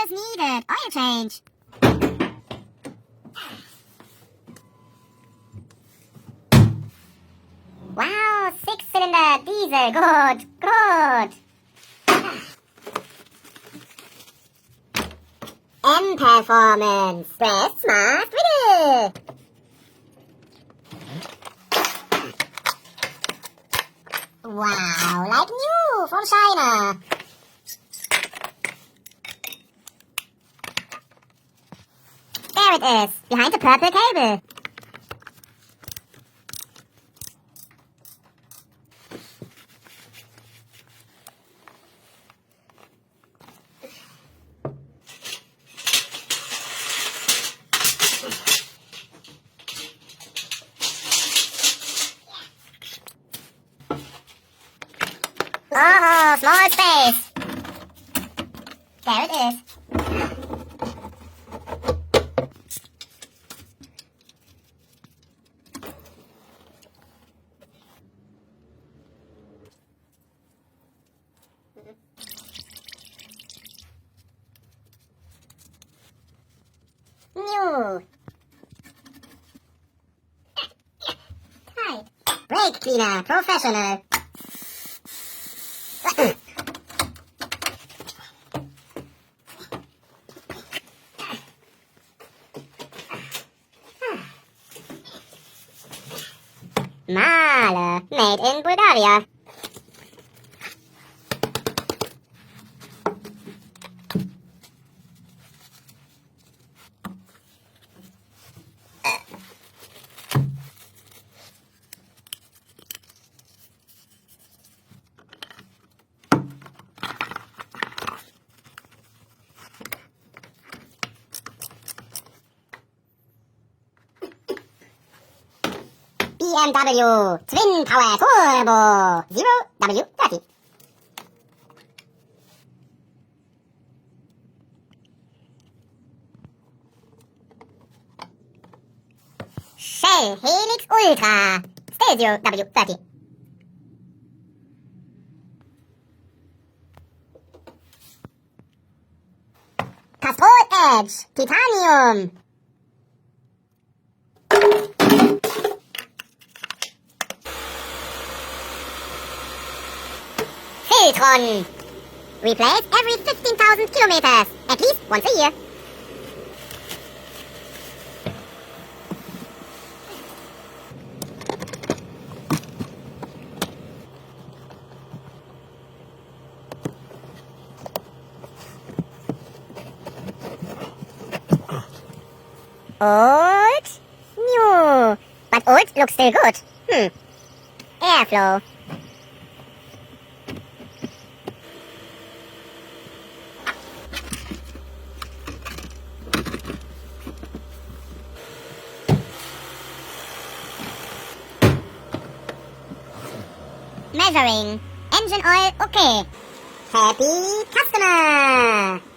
Repairs needed. Oil change. Wow, 6-cylinder diesel. Good, good. M Performance. Press smart riddle. Wow, like new from China. There it is, behind the purple cable. Oh, small space. There it is. New. Tight. Brake cleaner, professional. Male, made in Bulgaria. BMW Twin Power Turbo 0W30. Shell Helix Ultra Stelvio W30. Castrol Edge Titanium. Filtron. Replace every 15,000 kilometers, at least once a year. Old, new, but old looks still good. Airflow. Measuring. Engine oil okay. Happy customer!